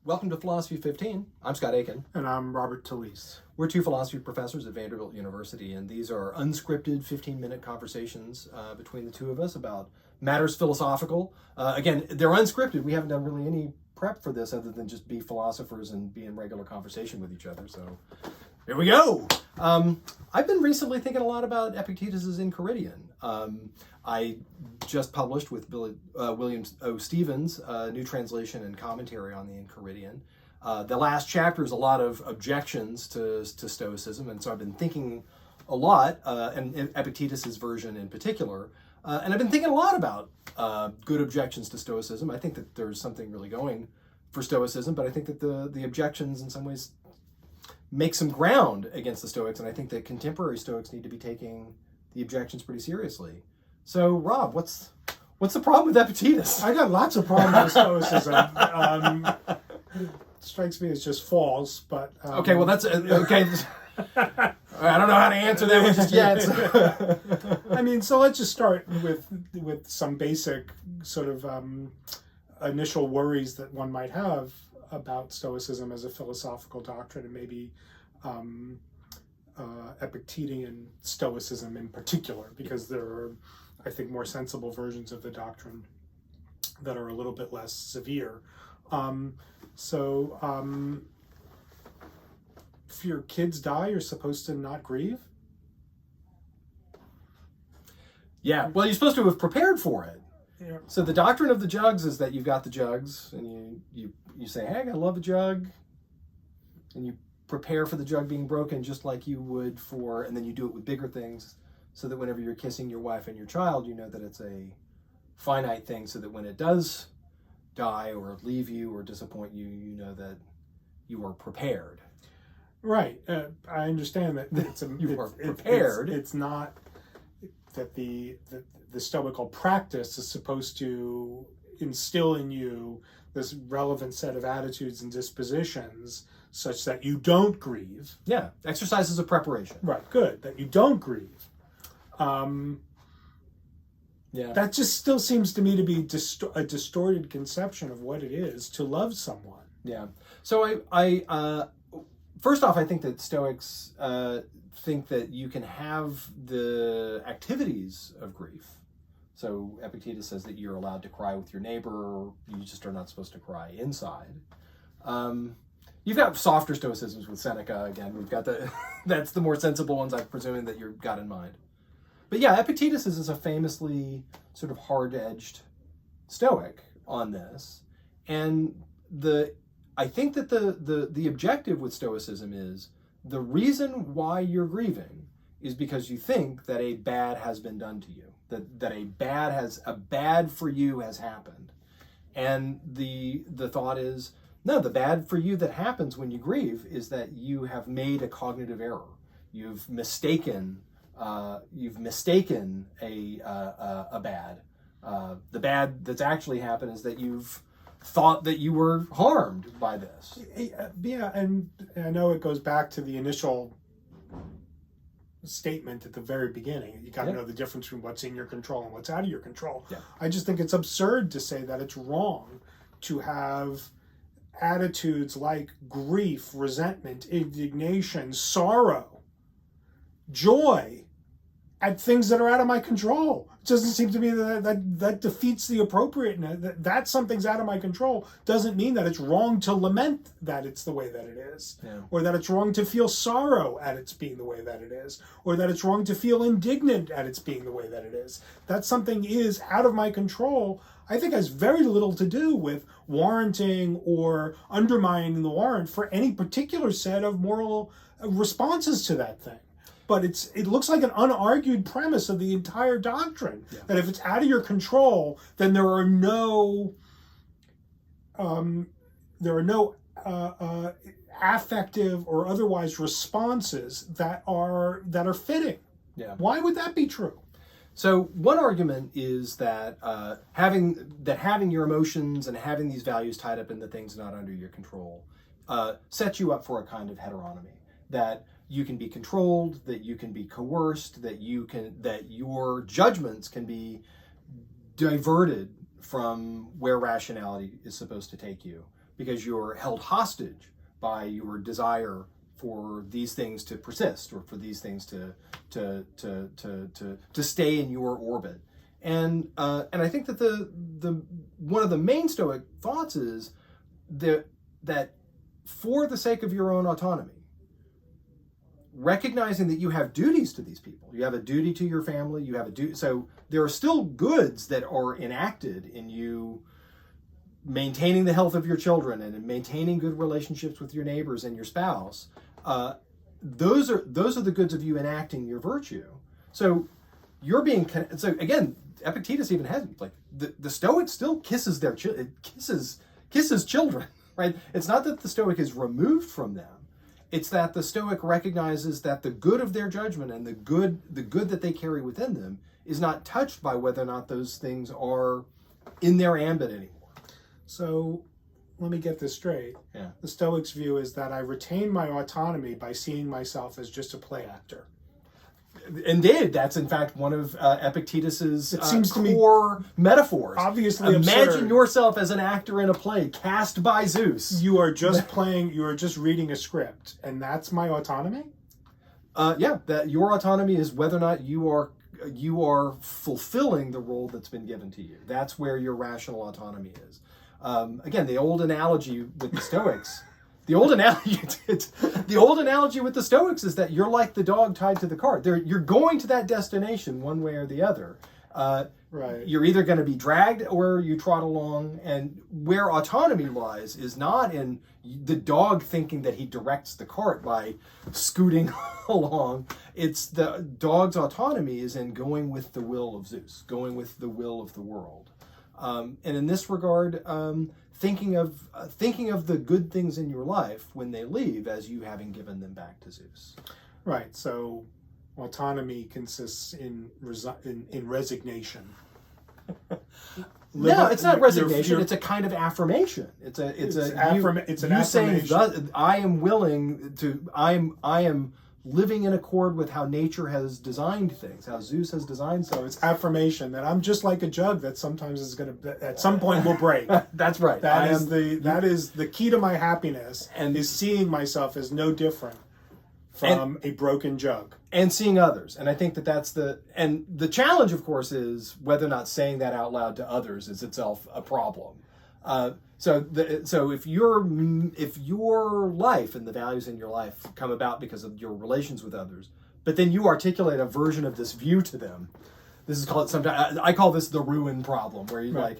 Welcome to Philosophy15. I'm Scott Aiken. And I'm Robert Talese. We're two philosophy professors at Vanderbilt University, and these are unscripted 15-minute conversations between the two of us about matters philosophical. Again, they're unscripted. We haven't done really any prep for this other than just be philosophers and be in regular conversation with each other. So here we go. I've been recently thinking a lot about Epictetus' Enchiridion. I just published with William O. Stevens a new translation and commentary on the Enchiridion. The last chapter is a lot of objections to stoicism, and so I've been thinking a lot, and Epictetus' version in particular, and I've been thinking a lot about good objections to stoicism. I think that there's something really going for stoicism, but I think that the objections in some ways make some ground against the Stoics, and I think that contemporary Stoics need to be taking the objections pretty seriously. So, Rob, what's the problem with Epictetus? I got lots of problems with Stoicism. Strikes me as just false, but... Okay, well, that's... okay. I don't know how to answer that one just yet. So. I mean, so let's just start with some basic sort of initial worries that one might have about Stoicism as a philosophical doctrine, and maybe Epictetan Stoicism in particular, because there are, I think, more sensible versions of the doctrine that are a little bit less severe. If your kids die, you're supposed to not grieve? Yeah, well, you're supposed to have prepared for it. Yeah. So the doctrine of the jugs is that you've got the jugs, and you say, hey, I love a jug, and you prepare for the jug being broken just like you would for, and then you do it with bigger things, so that whenever you're kissing your wife and your child, you know that it's a finite thing, so that when it does die or leave you or disappoint you, you know that you are prepared. Right. I understand that you are prepared. It's not that the Stoical practice is supposed to instill in you this relevant set of attitudes and dispositions such that you don't grieve. Yeah, exercises of preparation. Right, good, that you don't grieve. Yeah. That just still seems to me to be a distorted conception of what it is to love someone. Yeah. So I first off, I think that Stoics think that you can have the activities of grief. So Epictetus says that you're allowed to cry with your neighbor, you just are not supposed to cry inside. You've got softer stoicisms with Seneca. Again, we've got that's the more sensible ones, I'm presuming, that you've got in mind. But yeah, Epictetus is a famously sort of hard-edged Stoic on this. And I think that the objective with Stoicism is the reason why you're grieving is because you think that a bad has been done to you, that a bad for you has happened. And the thought is, no, the bad for you that happens when you grieve is that you have made a cognitive error. You've mistaken a bad. The bad that's actually happened is that you've thought that you were harmed by this. Yeah, and I know it goes back to the initial statement at the very beginning. You got to know the difference between what's in your control and what's out of your control. Yeah. I just think it's absurd to say that it's wrong to have attitudes like grief, resentment, indignation, sorrow, joy at things that are out of my control. It doesn't seem to me that defeats the appropriateness. That something's out of my control doesn't mean that it's wrong to lament that it's the way that it is, or that it's wrong to feel sorrow at its being the way that it is, or that it's wrong to feel indignant at its being the way that it is. That something is out of my control, I think, has very little to do with warranting or undermining the warrant for any particular set of moral responses to that thing. But it looks like an unargued premise of the entire doctrine, that if it's out of your control, then there are no affective or otherwise responses that are fitting. Yeah. Why would that be true? So one argument is that having your emotions and having these values tied up in the things not under your control sets you up for a kind of heteronomy, that you can be controlled, that you can be coerced, that your judgments can be diverted from where rationality is supposed to take you, because you're held hostage by your desire for these things to persist, or for these things to stay in your orbit. And I think that the one of the main Stoic thoughts is that for the sake of your own autonomy, recognizing that you have duties to these people, you have a duty to your family, you have a duty. So there are still goods that are enacted in you maintaining the health of your children and maintaining good relationships with your neighbors and your spouse. Those are the goods of you enacting your virtue. So you're being, so again, Epictetus even has, like, the Stoic still kisses their kisses children, right? It's not that the Stoic is removed from them. It's that the Stoic recognizes that the good of their judgment and the good that they carry within them is not touched by whether or not those things are in their ambit anymore. So let me get this straight. Yeah. The Stoics' view is that I retain my autonomy by seeing myself as just a play actor. Indeed, that's in fact one of Epictetus's core metaphors. Obviously, imagine absurd. yourself as an actor in a play cast by Zeus. You are just playing. You are just reading a script, and that's my autonomy. Yeah, that your autonomy is whether or not you are fulfilling the role that's been given to you. That's where your rational autonomy is. Again, the old analogy with the Stoics. The old analogy with the Stoics is that you're like the dog tied to the cart. You're going to that destination one way or the other. Right. You're either going to be dragged or you trot along. And where autonomy lies is not in the dog thinking that he directs the cart by scooting along. It's the dog's autonomy is in going with the will of Zeus, going with the will of the world. And in this regard, thinking of the good things in your life when they leave as you having given them back to Zeus. Right. So autonomy consists in resignation. No, it's not resignation. It's a kind of affirmation. It's an affirmation. Saying, I am willing to. I am living in accord with how nature has designed things, how Zeus has designed things. So it's affirmation that I'm just like a jug that sometimes is going to, at some point, will break. That's right. That is the key to my happiness, and is seeing myself as no different from a broken jug. And seeing others. And I think that's the challenge, of course, is whether or not saying that out loud to others is itself a problem. So if your life and the values in your life come about because of your relations with others, but then you articulate a version of this view to them, this is called sometimes I call this the ruin problem, where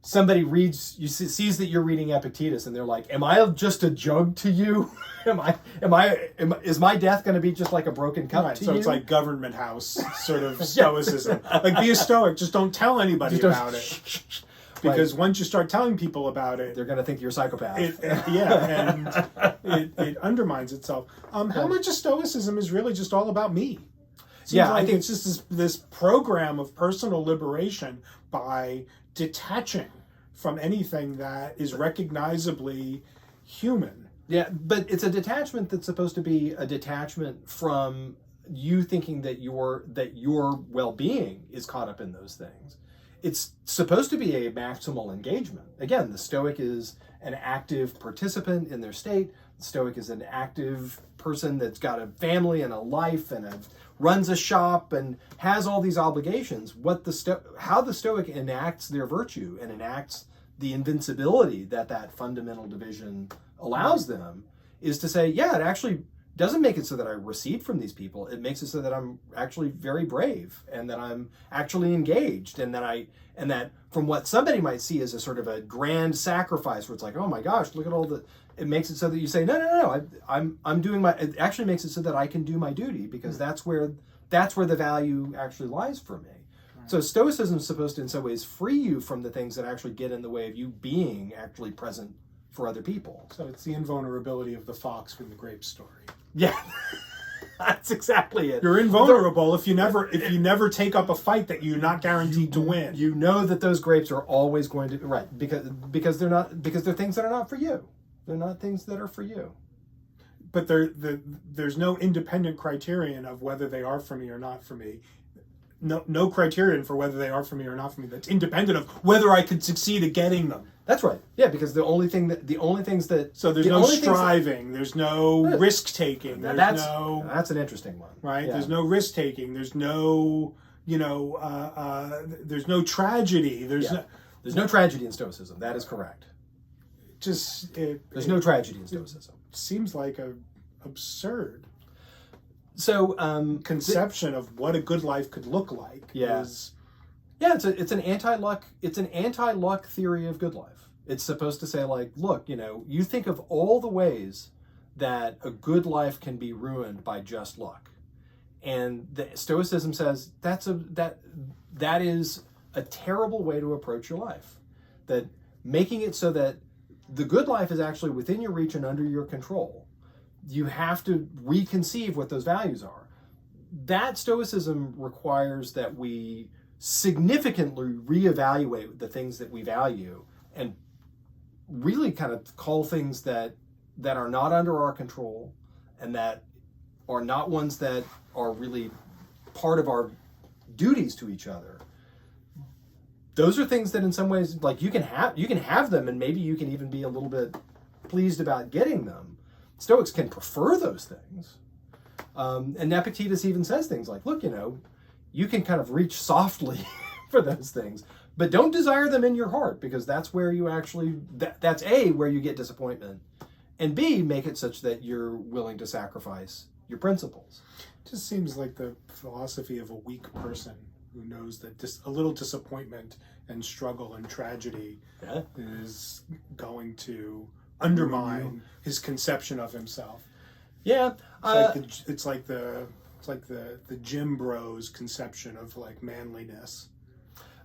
somebody sees that you're reading Epictetus and they're like, am I just a jug to you? Is my death going to be just like a broken cup to you? So it's like government house sort of stoicism. Like, be a Stoic, just don't tell anybody about it. Because once you start telling people about it, they're going to think you're a psychopath. It undermines itself. How much of Stoicism is really just all about me? I think it's just this program of personal liberation by detaching from anything that is recognizably human. Yeah, but it's a detachment that's supposed to be a detachment from you thinking that your well-being is caught up in those things. It's supposed to be a maximal engagement. Again, the Stoic is an active participant in their state. The Stoic is an active person that's got a family and a life and runs a shop and has all these obligations. How the Stoic enacts their virtue and enacts the invincibility that fundamental division allows them is to say, yeah, it actually doesn't make it so that I recede from these people. It makes it so that I'm actually very brave and that I'm actually engaged and that from what somebody might see as a sort of a grand sacrifice where it's like, oh my gosh, look at it makes it so that you say, no, I'm doing it actually makes it so that I can do my duty because that's where the value actually lies for me. Right. So Stoicism is supposed to in some ways free you from the things that actually get in the way of you being actually present for other people. So it's the invulnerability of the fox from the grape story. Yeah, that's exactly it. You're invulnerable if you never take up a fight that you're not guaranteed to win. You know that those grapes are always going to because they're things that are not for you. They're not things that are for you. But there's no independent criterion of whether they are for me or not for me. no criterion for whether they are for me or not for me. That's independent of whether I could succeed at getting them. That's right. Yeah, because the only things that So there's no striving. There's no risk taking. That's an interesting one, right? Yeah. There's no risk taking. There's no there's no tragedy. There's no tragedy in Stoicism. That is correct. There's no tragedy in Stoicism. Seems like a absurd so conception of what a good life could look like. It's an anti-luck theory of good life. It's supposed to say, like, look, you think of all the ways that a good life can be ruined by just luck, and the Stoicism says that is a terrible way to approach your life. That making it so that the good life is actually within your reach and under your control. You have to reconceive what those values are. That Stoicism requires that we significantly reevaluate the things that we value and really kind of call things that are not under our control and that are not ones that are really part of our duties to each other. Those are things that in some ways, like, you can have them, and maybe you can even be a little bit pleased about getting them. Stoics can prefer those things. And Epictetus even says things like, look, you can kind of reach softly for those things, but don't desire them in your heart, because that's where you actually, that's A, where you get disappointment, and B, make it such that you're willing to sacrifice your principles. It just seems like the philosophy of a weak person who knows that a little disappointment and struggle and tragedy is going to undermine his conception of himself. Yeah, it's like the gym bros conception of, like, manliness.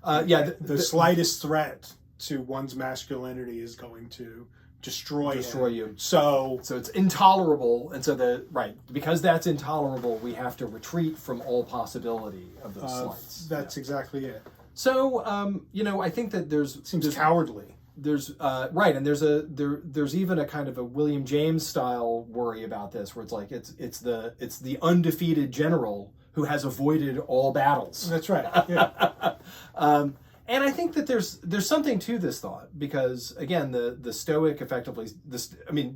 The slightest threat to one's masculinity is going to destroy you. So it's intolerable, and so because that's intolerable, we have to retreat from all possibility of those slights. That's exactly it. So I think that there's cowardly. There's and there's even a kind of a William James style worry about this, where it's like it's the undefeated general who has avoided all battles. That's right. Yeah. And I think that there's something to this thought, because again, the Stoic effectively,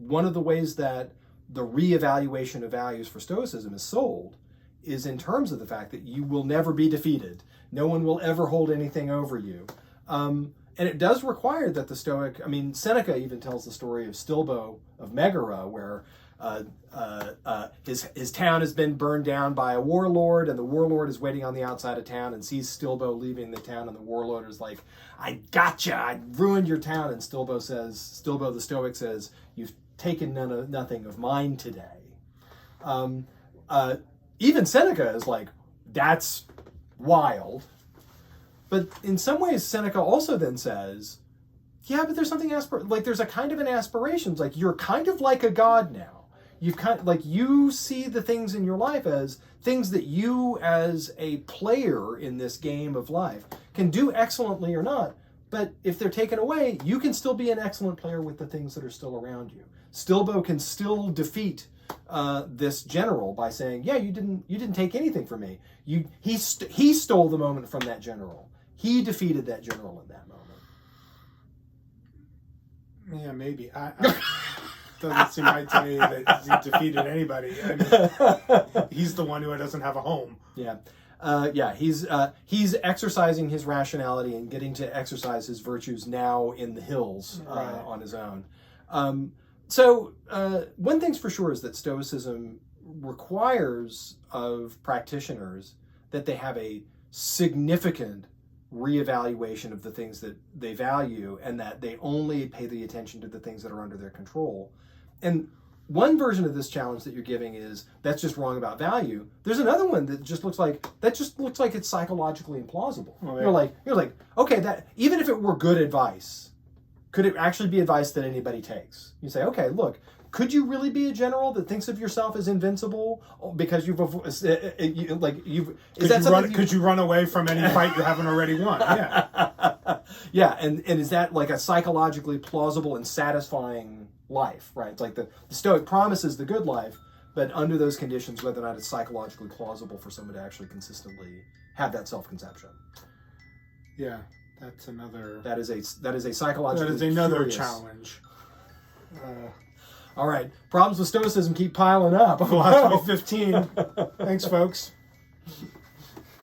one of the ways that the reevaluation of values for Stoicism is sold is in terms of the fact that you will never be defeated. No one will ever hold anything over you. And it does require that the Stoic, Seneca even tells the story of Stilbo of Megara, where his town has been burned down by a warlord, and the warlord is waiting on the outside of town and sees Stilbo leaving the town, and the warlord is like, I gotcha, I ruined your town. And Stilbo the Stoic says, you've taken nothing of mine today. Even Seneca is like, that's wild. But in some ways, Seneca also then says, yeah, but there's something there's a kind of an aspiration. It's like, you're kind of like a god now. You see the things in your life as things that you, as a player in this game of life, can do excellently or not. But if they're taken away, you can still be an excellent player with the things that are still around you. Stilbo can still defeat this general by saying, yeah, you didn't take anything from me. He stole the moment from that general. He defeated that general in that moment. Yeah, maybe. Doesn't seem right to me that he defeated anybody. He's the one who doesn't have a home. Yeah. He's exercising his rationality and getting to exercise his virtues now in the hills on his own. So one thing's for sure is that Stoicism requires of practitioners that they have a significant reevaluation of the things that they value, and that they only pay the attention to the things that are under their control. And one version of this challenge that you're giving is, that's just wrong about value. There's another one that just looks like it's psychologically implausible. Oh, yeah. You're like, okay, that even if it were good advice, could it actually be advice that anybody takes? You say, okay, look, could you really be a general that thinks of yourself as invincible because could you run away from any fight you haven't already won? Yeah. Yeah, and is that like a psychologically plausible and satisfying life, right? It's like the Stoic promises the good life, But under those conditions, whether or not it's psychologically plausible for someone to actually consistently have that self-conception. Yeah, that's another. That is a psychologically. That is another curious challenge. All right, problems with stoicism keep piling up. Philosophy 15. Thanks, folks.